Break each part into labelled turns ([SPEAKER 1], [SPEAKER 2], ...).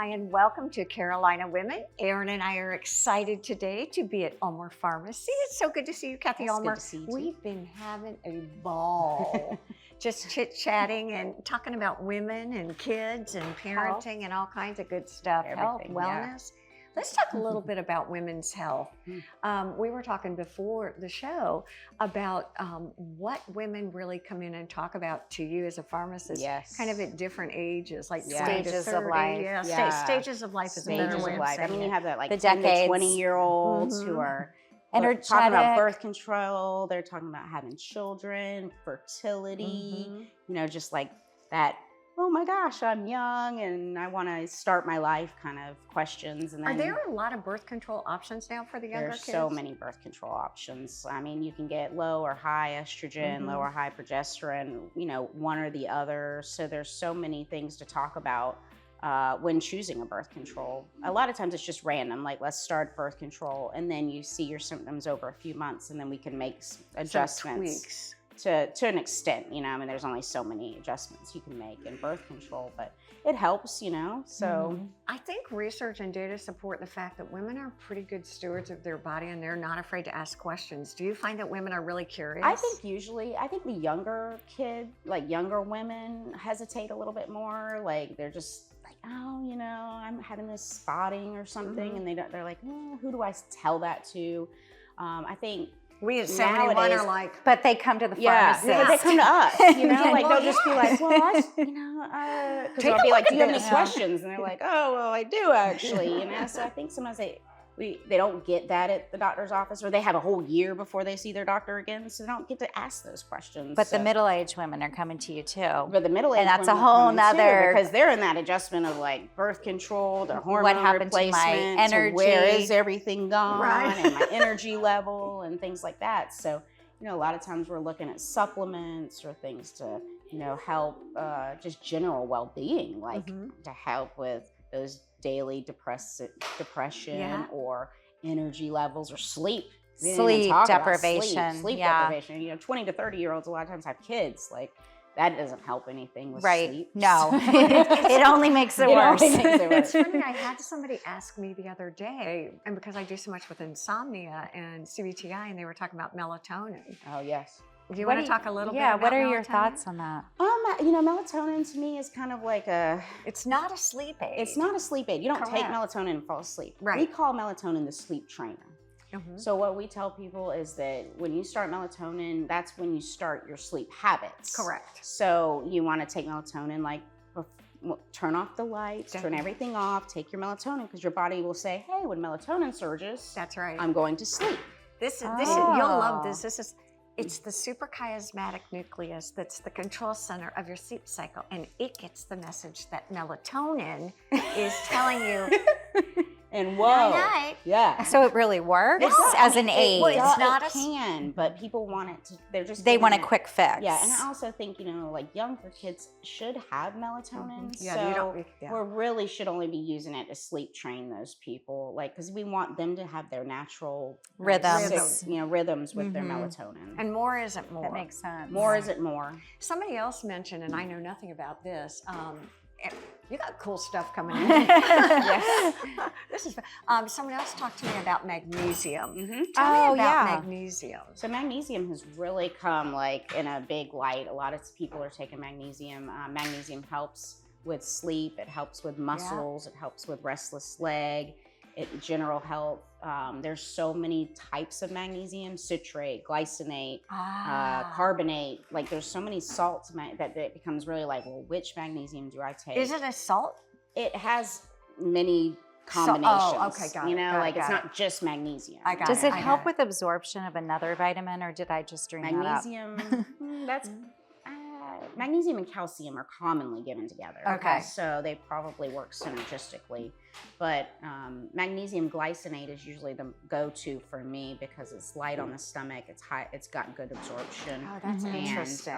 [SPEAKER 1] Hi, and welcome to Carolina Women. Erin and I are excited today to be at Ulmer Pharmacy. It's so good to see you, Cathy Ulmer.
[SPEAKER 2] Good to see you too.
[SPEAKER 1] We've been having a ball, just chit-chatting and talking about women and kids and parenting and all kinds of good stuff, health, wellness. Let's talk a little bit about women's health. We were talking before the show about what women really come in and talk about to you as a pharmacist, kind of at different ages, like
[SPEAKER 3] stages of life.
[SPEAKER 1] Stages of life is a better way of saying
[SPEAKER 2] I mean, you have that like
[SPEAKER 3] the
[SPEAKER 2] 10 to
[SPEAKER 3] decades.
[SPEAKER 2] 20-year-olds who are
[SPEAKER 3] energetic,
[SPEAKER 2] talking about birth control. They're talking about having children, fertility, you know, just like that. Oh my gosh, I'm young and I want to start my life kind of questions. And then
[SPEAKER 1] are there a lot of birth control options now for the younger kids?
[SPEAKER 2] There's so many birth control options. I mean, you can get low or high estrogen, low or high progesterone, you know, one or the other. So there's so many things to talk about when choosing a birth control. A lot of times it's just random, like let's start birth control and then you see your symptoms over a few months and then we can make adjustments.
[SPEAKER 1] Tweaks.
[SPEAKER 2] To an extent, you know, I mean, there's only so many adjustments you can make in birth control, but it helps, you know, so.
[SPEAKER 1] I think research and data support the fact that women are pretty good stewards of their body and they're not afraid to ask questions. Do you find that women are really curious?
[SPEAKER 2] I think the younger like younger women hesitate a little bit more, like they're just like, oh, you know, I'm having this spotting or something, and they're like, oh, who do I tell that to? I think
[SPEAKER 1] we at 71 are like,
[SPEAKER 3] but they come to the pharmacist.
[SPEAKER 2] Yeah, they come to us, you know, like they'll just be like, well, you know, because I'll be like, do you have any questions? And they're like, oh, well, I do actually, you know. So I think sometimes they don't get that at the doctor's office, or they have a whole year before they see their doctor again, so they don't get to ask those questions.
[SPEAKER 3] But the middle-aged women are coming to you too.
[SPEAKER 2] But the middle-aged
[SPEAKER 3] and that's a
[SPEAKER 2] women
[SPEAKER 3] whole nother,
[SPEAKER 2] because they're in that adjustment of like birth control, the hormone
[SPEAKER 3] what happened
[SPEAKER 2] replacement,
[SPEAKER 3] to my energy,
[SPEAKER 2] to where is everything gone, and my energy level and things like that. So, you know, a lot of times we're looking at supplements or things to, you know, help just general well-being, like to help with those daily depression or energy levels or sleep
[SPEAKER 3] deprivation.
[SPEAKER 2] Sleep deprivation. You know, 20 to 30-year-olds a lot of times have kids. Like that doesn't help anything with sleep.
[SPEAKER 3] No, it only makes it worse.
[SPEAKER 1] It's funny. I had somebody ask me the other day, and because I do so much with insomnia and CBTI, and they were talking about melatonin.
[SPEAKER 2] Oh yes.
[SPEAKER 1] Do you want to talk a little bit about
[SPEAKER 3] what are
[SPEAKER 1] melatonin?
[SPEAKER 3] your thoughts on that?
[SPEAKER 2] You know, melatonin to me is kind of like
[SPEAKER 1] it's not a sleep aid.
[SPEAKER 2] It's not a sleep aid. You don't take melatonin and fall asleep.
[SPEAKER 1] Right.
[SPEAKER 2] We call melatonin the sleep trainer. So what we tell people is that when you start melatonin, that's when you start your sleep habits.
[SPEAKER 1] Correct.
[SPEAKER 2] So you want to take melatonin, like turn off the lights, turn everything off, take your melatonin, because your body will say, hey, when melatonin surges,
[SPEAKER 1] that's right,
[SPEAKER 2] I'm going to sleep.
[SPEAKER 1] This is you'll love this. It's the suprachiasmatic nucleus that's the control center of your sleep cycle, and it gets the message that melatonin is telling you.
[SPEAKER 2] And whoa, yeah.
[SPEAKER 3] So it really works as an aid.
[SPEAKER 1] It's not
[SPEAKER 2] it can, but people want it to.
[SPEAKER 3] They want a quick fix.
[SPEAKER 2] Yeah, and I also think, you know, like younger kids should have melatonin.
[SPEAKER 1] Yeah,
[SPEAKER 2] so we really should only be using it to sleep train those people, like because we want them to have their natural rhythms with their melatonin.
[SPEAKER 1] And more isn't more.
[SPEAKER 3] That makes sense.
[SPEAKER 2] More isn't more.
[SPEAKER 1] Somebody else mentioned, and I know nothing about this. You got cool stuff coming in. This is someone else talked to me about magnesium. Tell me about magnesium.
[SPEAKER 2] So magnesium has really come like in a big light. A lot of people are taking magnesium. Magnesium helps with sleep. It helps with muscles. It helps with restless leg. General health. There's so many types of magnesium: citrate, glycinate, carbonate. Like there's so many salts that it becomes really like, well, which magnesium do I take?
[SPEAKER 1] Is it a salt?
[SPEAKER 2] It has many combinations.
[SPEAKER 1] Okay, got it.
[SPEAKER 2] You know, it's not just magnesium.
[SPEAKER 3] Does it help with absorption of another vitamin, or did I just dream
[SPEAKER 2] magnesium?
[SPEAKER 3] That up?
[SPEAKER 2] That's magnesium and calcium are commonly given together.
[SPEAKER 1] Okay.
[SPEAKER 2] So they probably work synergistically. But magnesium glycinate is usually the go-to for me because it's light on the stomach. It's high. It's got good absorption.
[SPEAKER 1] Oh, that's interesting.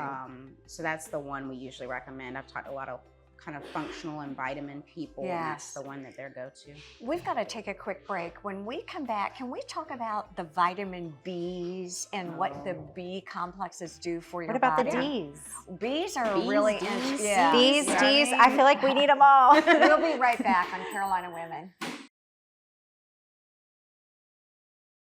[SPEAKER 2] So that's the one we usually recommend. I've talked to a lot of kind of functional and vitamin people, and that's the one that they're go-to.
[SPEAKER 1] We've got to take a quick break. When we come back, can we talk about the vitamin Bs and what the B complexes do for your body?
[SPEAKER 3] What about the Ds?
[SPEAKER 1] Bs are
[SPEAKER 2] Bs,
[SPEAKER 1] really
[SPEAKER 2] Ds,
[SPEAKER 1] yeah.
[SPEAKER 3] B's, D's, I feel like we need them all.
[SPEAKER 1] We'll be right back on Carolina Women.